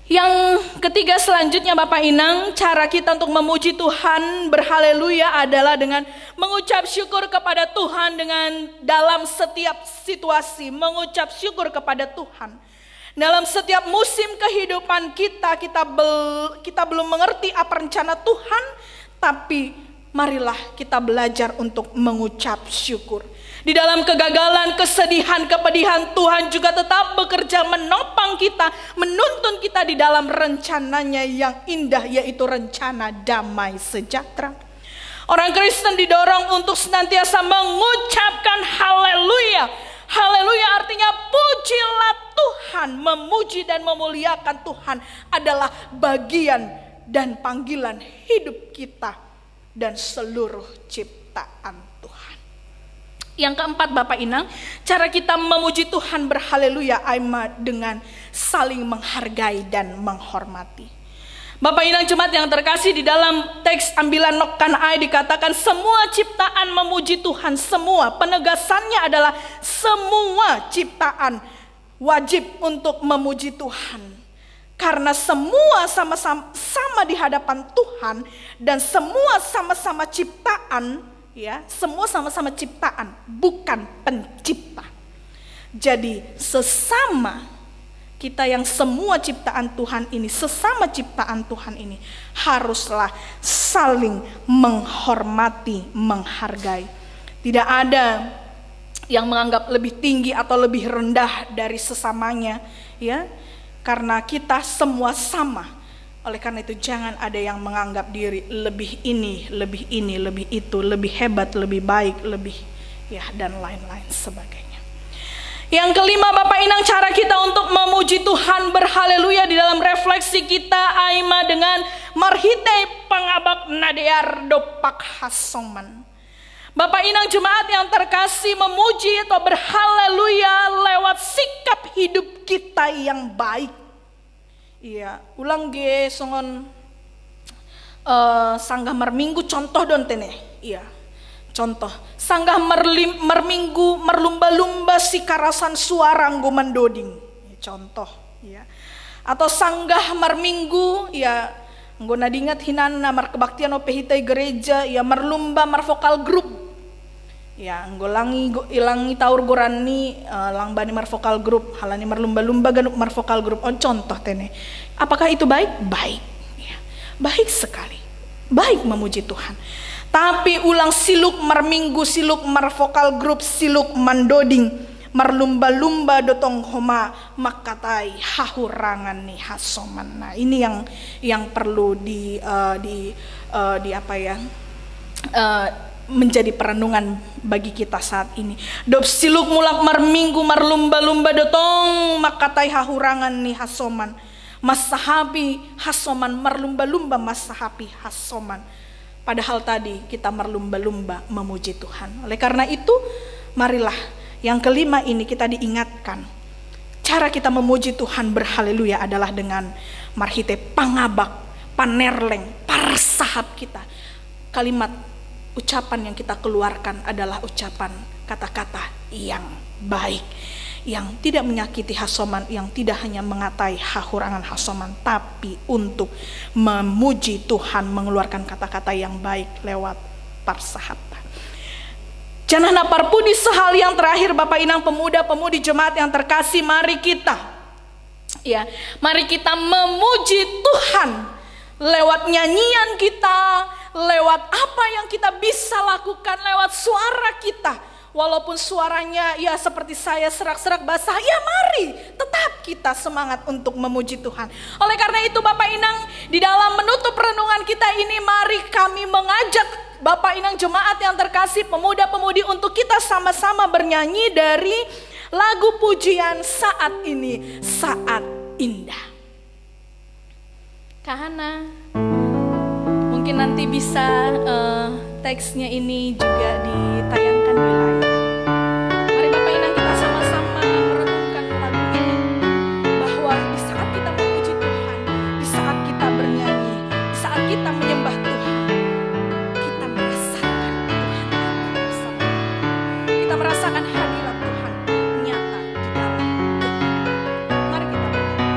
Yang ketiga selanjutnya Bapak Inang, cara kita untuk memuji Tuhan berhaleluya adalah dengan mengucap syukur kepada Tuhan dengan dalam setiap situasi, mengucap syukur kepada Tuhan. Dalam setiap musim kehidupan kita belum mengerti apa rencana Tuhan, tapi marilah kita belajar untuk mengucap syukur. Di dalam kegagalan, kesedihan, kepedihan, Tuhan juga tetap bekerja menopang kita, menuntun kita di dalam rencananya yang indah, yaitu rencana damai sejahtera. Orang Kristen didorong untuk senantiasa mengucapkan haleluya. Haleluya artinya pujilah Tuhan. Memuji dan memuliakan Tuhan adalah bagian dan panggilan hidup kita dan seluruh ciptaan Tuhan. Yang keempat Bapak Inang, cara kita memuji Tuhan berhaleluya Aima dengan saling menghargai dan menghormati. Bapak Inang jemaat yang terkasih, di dalam teks ambilan Nokkan Ai dikatakan semua ciptaan memuji Tuhan. Semua, penegasannya adalah semua ciptaan wajib untuk memuji Tuhan. Karena semua sama di hadapan Tuhan dan semua sama-sama ciptaan, ya, semua sama-sama ciptaan, bukan pencipta. Jadi sesama Kita yang semua ciptaan Tuhan ini, sesama ciptaan Tuhan ini, haruslah saling menghormati, menghargai. Tidak ada yang menganggap lebih tinggi atau lebih rendah dari sesamanya, ya. Karena kita semua sama. Oleh karena itu jangan ada yang menganggap diri lebih ini, lebih itu, lebih hebat, lebih baik, lebih ya dan lain-lain sebagainya. Yang kelima, Bapak Inang, cara kita untuk memuji Tuhan berhaleluya di dalam refleksi kita aima dengan marhite pangabak nadear dopak hasoman. Bapak Inang jemaat yang terkasih, memuji atau berhaleluya lewat sikap hidup kita yang baik. Iya, ulang ge songon sanggah merminggu contoh don tene. Iya. Contoh, sanggah merminggu merlumba-lumba si karasan suara nggo mendoding. Contoh, ya. Atau sanggah merminggu, ya nggo nadingat hinana mar kebaktian opehitai gereja, ya merlumba marvokal grup. Ya, nggo ilangi taur gorani langbani marvokal grup, halani merlumba-lumba ganup marvokal grup. Oh, contoh tene. Apakah itu baik? Baik. Ya. Baik sekali. Baik memuji Tuhan. Tapi ulang siluk merminggu, siluk marvokal grup, siluk mandoding, merlumba-lumba dotong homa makatai hahurangan nih hasoman. Nah, ini yang perlu menjadi perenungan bagi kita saat ini. Dop siluk mulak merminggu merlumba-lumba dotong makatai hahurangan nih hasoman. Masahabi hasoman merlumba-lumba masahabi hasoman. Padahal tadi kita merlumba-lumba memuji Tuhan. Oleh karena itu, marilah yang kelima ini kita diingatkan. Cara kita memuji Tuhan berhaleluya adalah dengan marhite pangabak, panerleng, para sahab kita. Kalimat ucapan yang kita keluarkan adalah ucapan kata-kata yang baik, yang tidak menyakiti hasoman, yang tidak hanya mengatai hahurangan hasoman, tapi untuk memuji Tuhan, mengeluarkan kata-kata yang baik lewat parsahabta. Jangan naparpudi sehal yang terakhir, Bapak Inang, pemuda-pemudi jemaat yang terkasih, mari kita memuji Tuhan lewat nyanyian kita, lewat apa yang kita bisa lakukan, lewat suara kita. Walaupun suaranya ya seperti saya serak-serak basah, ya mari tetap kita semangat untuk memuji Tuhan. Oleh karena itu Bapak Inang, di dalam menutup renungan kita ini, mari kami mengajak Bapak Inang jemaat yang terkasih, pemuda-pemudi, untuk kita sama-sama bernyanyi dari lagu pujian Saat Ini Saat Indah. Kahana, mungkin nanti bisa teksnya ini juga ditayangkan di layar. Mari Bapak Inang kita sama-sama merenungkan lagu ini, bahwa di saat kita memuji Tuhan, di saat kita bernyanyi, di saat kita menyembah Tuhan, kita merasakan Tuhan ada bersama kita. Kita merasakan hadirat Tuhan nyata di dalam kehidupan. Mari kita bernyanyi.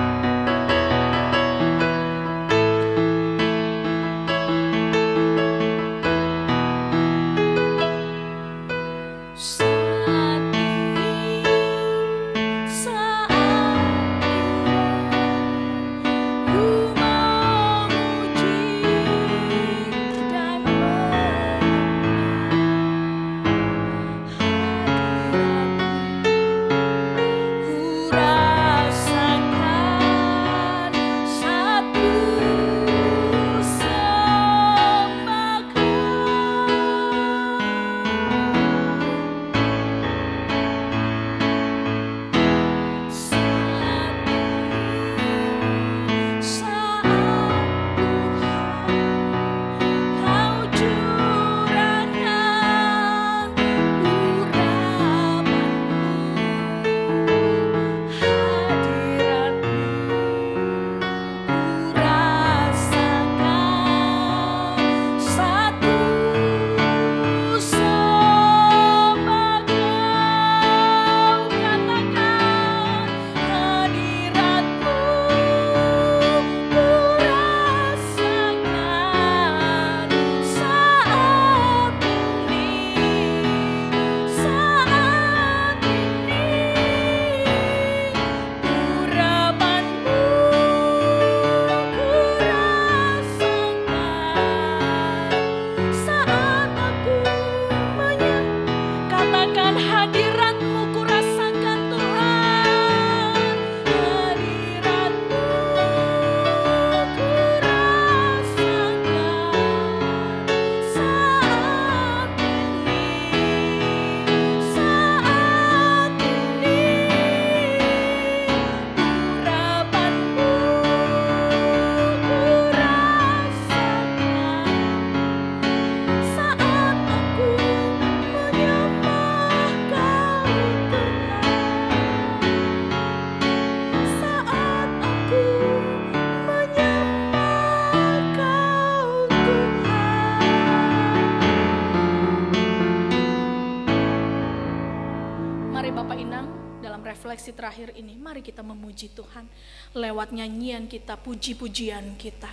terakhir ini, mari kita memuji Tuhan. Lewat nyanyian kita, puji-pujian kita,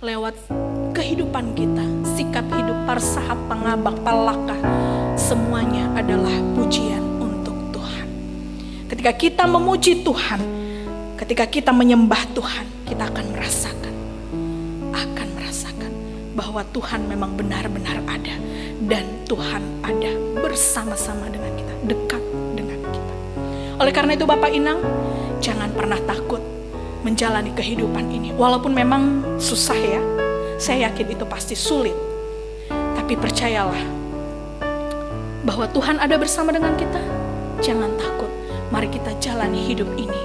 lewat kehidupan kita, sikap hidup, parsahat, pangabak, palakah, semuanya adalah pujian untuk Tuhan. Ketika kita memuji Tuhan, ketika kita menyembah Tuhan, kita akan merasakan bahwa Tuhan memang benar-benar ada, dan Tuhan ada bersama-sama dengan kita, dekat dengan kita. Oleh karena itu Bapak Inang, jangan pernah takut menjalani kehidupan ini. Walaupun memang susah ya, saya yakin itu pasti sulit. Tapi percayalah bahwa Tuhan ada bersama dengan kita. Jangan takut, mari kita jalani hidup ini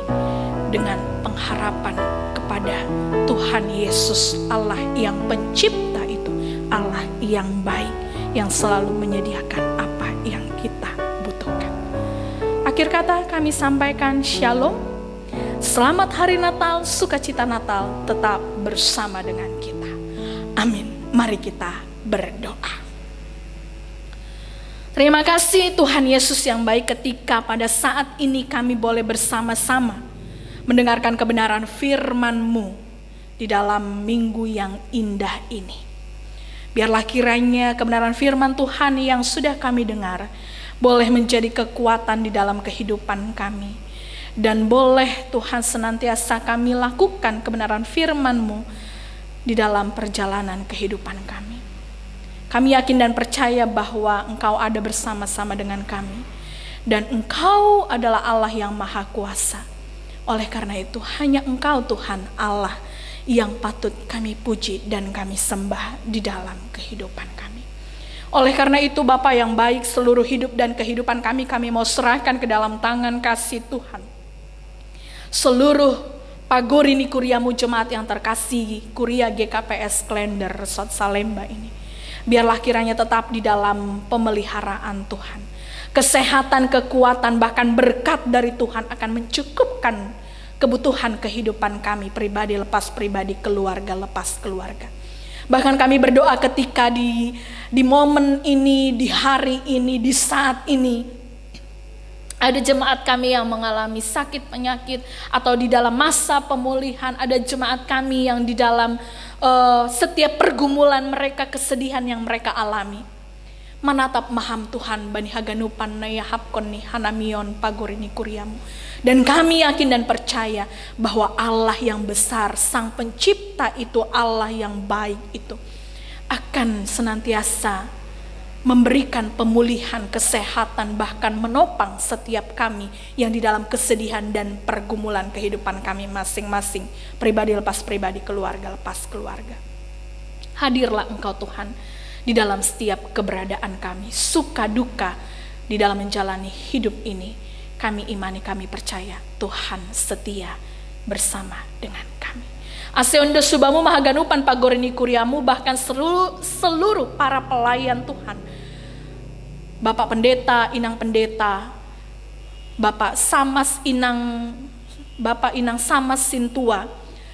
dengan pengharapan kepada Tuhan Yesus, Allah yang pencipta itu, Allah yang baik, yang selalu menyediakan apa yang kita butuhkan. Akhir kata kami sampaikan shalom. Selamat hari Natal, sukacita Natal tetap bersama dengan kita. Amin. Mari kita berdoa. Terima kasih Tuhan Yesus yang baik, ketika pada saat ini kami boleh bersama-sama mendengarkan kebenaran firman-Mu di dalam minggu yang indah ini. Biarlah kiranya kebenaran firman Tuhan yang sudah kami dengar boleh menjadi kekuatan di dalam kehidupan kami. Dan boleh Tuhan senantiasa kami lakukan kebenaran firman-Mu di dalam perjalanan kehidupan kami. Kami yakin dan percaya bahwa Engkau ada bersama-sama dengan kami. Dan Engkau adalah Allah yang Maha Kuasa. Oleh karena itu hanya Engkau Tuhan Allah yang patut kami puji dan kami sembah di dalam kehidupan kami. Oleh karena itu Bapa yang baik, seluruh hidup dan kehidupan kami mau serahkan ke dalam tangan kasih Tuhan. Seluruh Pagorini Kuriamu jemaat yang terkasih, Kuria GKPS Klender Resort Salemba ini, biarlah kiranya tetap di dalam pemeliharaan Tuhan. Kesehatan, kekuatan, bahkan berkat dari Tuhan akan mencukupkan kebutuhan kehidupan kami, pribadi lepas pribadi, keluarga lepas keluarga. Bahkan kami berdoa ketika di momen ini, di hari ini, di saat ini, ada jemaat kami yang mengalami sakit penyakit atau di dalam masa pemulihan, ada jemaat kami yang di dalam setiap pergumulan mereka, kesedihan yang mereka alami. Manatap maham Tuhan bani haganupan nayahap koni hanamion pagorini kuriamu. Dan kami yakin dan percaya bahwa Allah yang besar, Sang Pencipta itu, Allah yang baik itu akan senantiasa memberikan pemulihan, kesehatan, bahkan menopang setiap kami yang di dalam kesedihan dan pergumulan kehidupan kami masing-masing, pribadi lepas pribadi, keluarga lepas keluarga. Hadirlah Engkau Tuhan di dalam setiap keberadaan kami, suka duka di dalam menjalani hidup ini. Kami imani, kami percaya Tuhan setia bersama dengan kami. Aseondo subamu mahaganupan pagorini kuriamu, bahkan seluruh para pelayan Tuhan, Bapak Pendeta, Inang Pendeta, Bapak Inang Samas Sintua,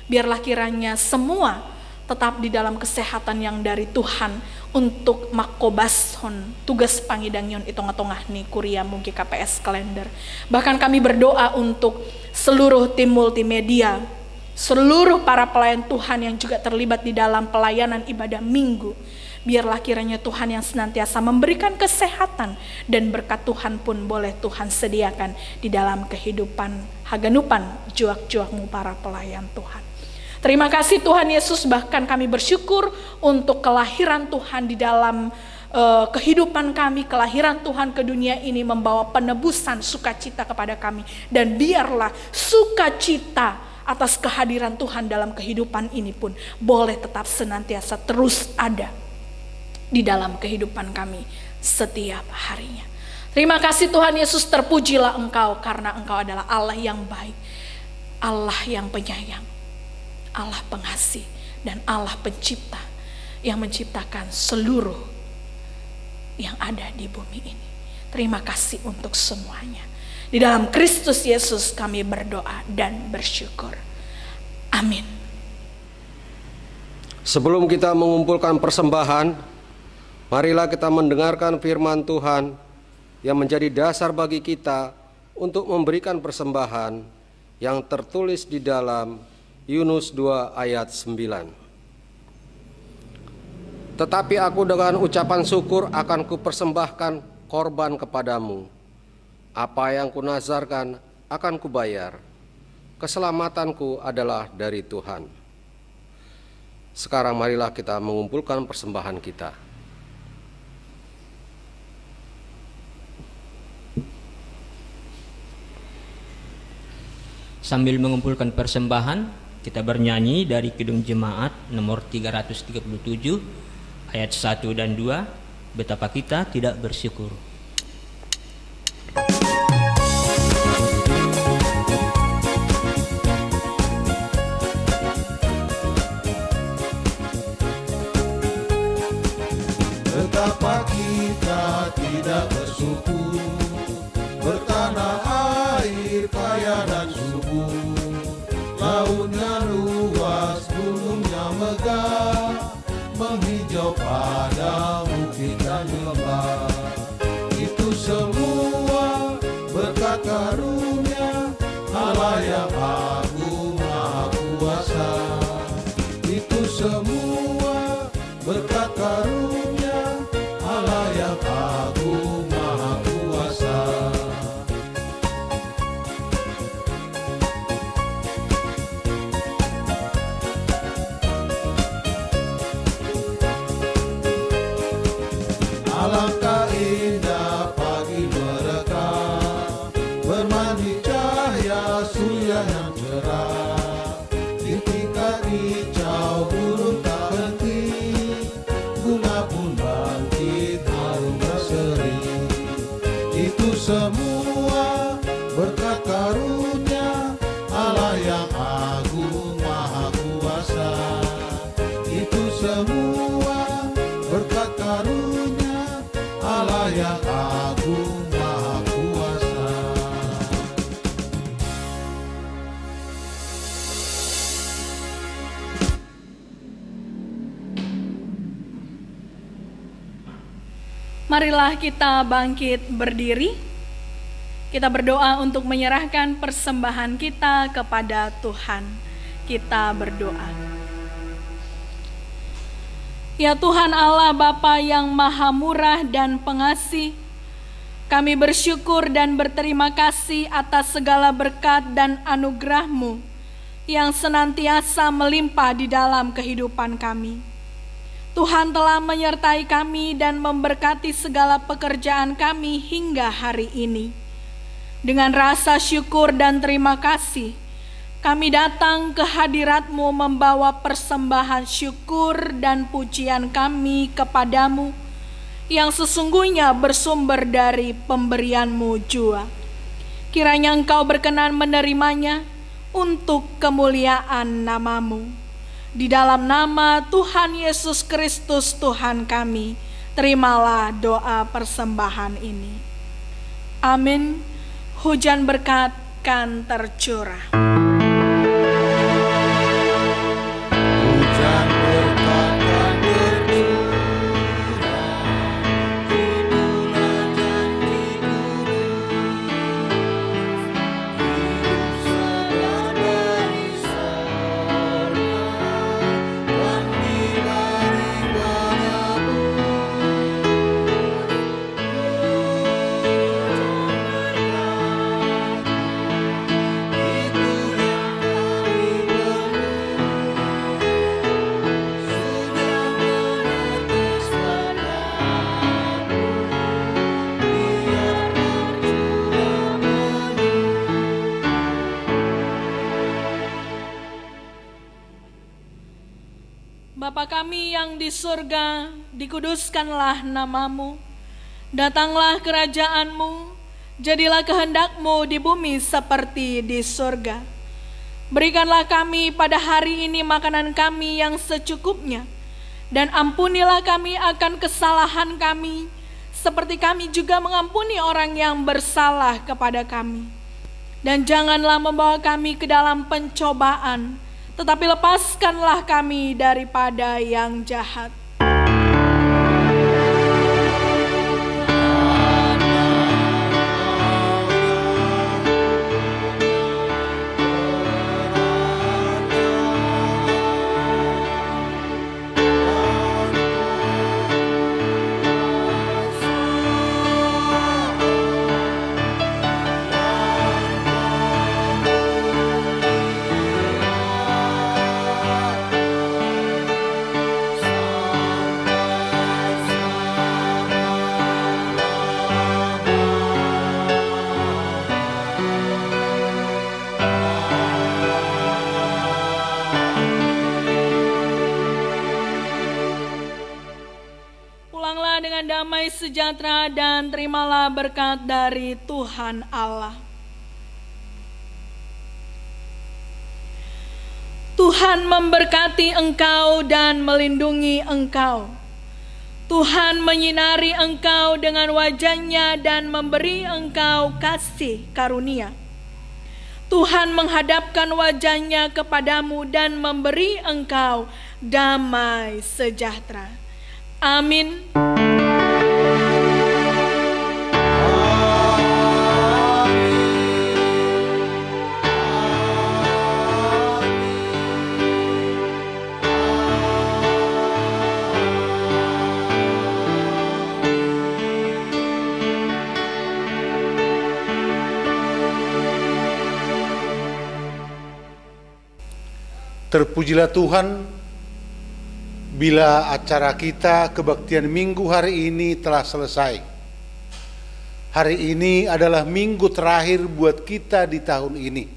biarlah kiranya semua tetap di dalam kesehatan yang dari Tuhan untuk makobason tugas pangidangyon itong-atongah nih kuriamu GKPS Klender. Bahkan kami berdoa untuk seluruh tim multimedia, seluruh para pelayan Tuhan yang juga terlibat di dalam pelayanan ibadah minggu. Biarlah kiranya Tuhan yang senantiasa memberikan kesehatan dan berkat Tuhan pun boleh Tuhan sediakan di dalam kehidupan haganupan juak-juakmu para pelayan Tuhan. Terima kasih Tuhan Yesus, bahkan kami bersyukur untuk kelahiran Tuhan di dalam kehidupan kami. Kelahiran Tuhan ke dunia ini membawa penebusan, sukacita kepada kami. Dan biarlah sukacita atas kehadiran Tuhan dalam kehidupan ini pun boleh tetap senantiasa terus ada di dalam kehidupan kami setiap harinya. Terima kasih Tuhan Yesus, terpujilah Engkau karena Engkau adalah Allah yang baik, Allah yang penyayang, Allah pengasih, dan Allah pencipta yang menciptakan seluruh yang ada di bumi ini. Terima kasih untuk semuanya. Di dalam Kristus Yesus kami berdoa dan bersyukur. Amin. Sebelum kita mengumpulkan persembahan, marilah kita mendengarkan firman Tuhan yang menjadi dasar bagi kita untuk memberikan persembahan yang tertulis di dalam Yunus 2 ayat 9. Tetapi aku dengan ucapan syukur akan kupersembahkan korban kepadamu. Apa yang kunazarkan akan kubayar. Keselamatanku adalah dari Tuhan. Sekarang marilah kita mengumpulkan persembahan kita. Sambil mengumpulkan persembahan, kita bernyanyi dari Kidung Jemaat nomor 337 ayat 1 dan 2, betapa kita tidak bersyukur. Betapa kita tidak bersyukur, bertanah air kaya dan subur, lautnya luas, gunungnya megah, menghijau pada bukit dan lembah. Itu semua berkat karunia Allah yang agung maha kuasa. Itu semua berkat karunia Allah yang agung maha kuasa. Alangkah indah pagi mereka, bermandi cahaya surya yang cerah. Di tingkat hijau burung tak henti, bunga pun bangkit harum berseri. Itu semua berkat karunia Allah yang agung maha kuasa. Itu semua berkat karunia Allah yang agung maha kuasa. Marilah kita bangkit berdiri. Kita berdoa untuk menyerahkan persembahan kita kepada Tuhan. Kita berdoa. Ya Tuhan Allah Bapa yang maha murah dan pengasih, kami bersyukur dan berterima kasih atas segala berkat dan anugerah-Mu yang senantiasa melimpah di dalam kehidupan kami. Tuhan telah menyertai kami dan memberkati segala pekerjaan kami hingga hari ini. Dengan rasa syukur dan terima kasih, kami datang ke hadirat-Mu membawa persembahan syukur dan pujian kami kepadamu yang sesungguhnya bersumber dari pemberian-Mu jua. Kiranya Engkau berkenan menerimanya untuk kemuliaan nama-Mu. Di dalam nama Tuhan Yesus Kristus Tuhan kami, terimalah doa persembahan ini. Amin. Hujan berkat kan tercurah. Hujan berkat kan tercurah di bulan janji hidup segar dari sorga, kami lari padamu. Bapa kami yang di surga, dikuduskanlah nama-Mu. Datanglah kerajaan-Mu, jadilah kehendak-Mu di bumi seperti di surga. Berikanlah kami pada hari ini makanan kami yang secukupnya, dan ampunilah kami akan kesalahan kami, seperti kami juga mengampuni orang yang bersalah kepada kami. Dan janganlah membawa kami ke dalam pencobaan, tetapi lepaskanlah kami daripada yang jahat. Damai sejahtera dan terimalah berkat dari Tuhan Allah. Tuhan memberkati engkau dan melindungi engkau. Tuhan menyinari engkau dengan wajah-Nya dan memberi engkau kasih karunia. Tuhan menghadapkan wajah-Nya kepadamu dan memberi engkau damai sejahtera. Amin. Terpujilah Tuhan, bila acara kita kebaktian minggu hari ini telah selesai. Hari ini adalah minggu terakhir buat kita di tahun ini.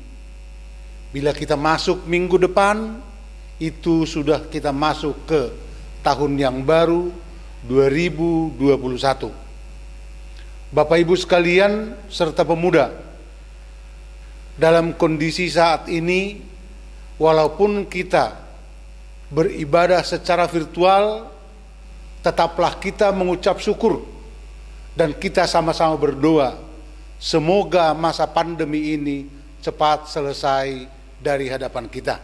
Bila kita masuk minggu depan, itu sudah kita masuk ke tahun yang baru 2021. Bapak Ibu sekalian serta pemuda, dalam kondisi saat ini, walaupun kita beribadah secara virtual, tetaplah kita mengucap syukur dan kita sama-sama berdoa semoga masa pandemi ini cepat selesai dari hadapan kita.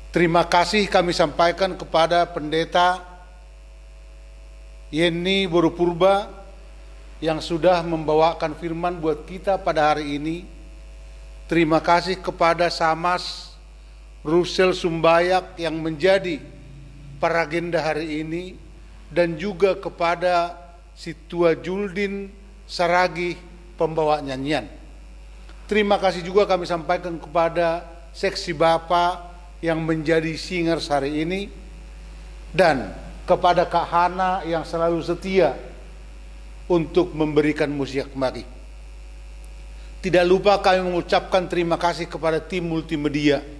Terima kasih kami sampaikan kepada Pendeta Yeni Borupurba yang sudah membawakan firman buat kita pada hari ini. Terima kasih kepada Samas Rusel Sumbayak yang menjadi paragenda hari ini, dan juga kepada Situa Juldin Saragi pembawa nyanyian. Terima kasih juga kami sampaikan kepada seksi Bapak yang menjadi singers hari ini, dan kepada Kak Hana yang selalu setia untuk memberikan musik kembali. Tidak lupa kami mengucapkan terima kasih kepada tim multimedia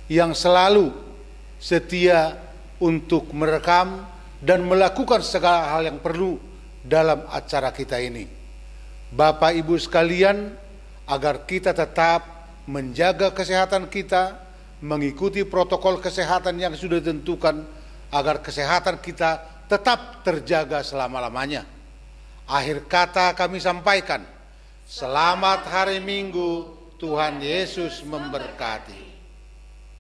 yang selalu setia untuk merekam dan melakukan segala hal yang perlu dalam acara kita ini. Bapak Ibu sekalian, agar kita tetap menjaga kesehatan kita, mengikuti protokol kesehatan yang sudah ditentukan, agar kesehatan kita tetap terjaga selama-lamanya. Akhir kata kami sampaikan, selamat hari Minggu, Tuhan Yesus memberkati.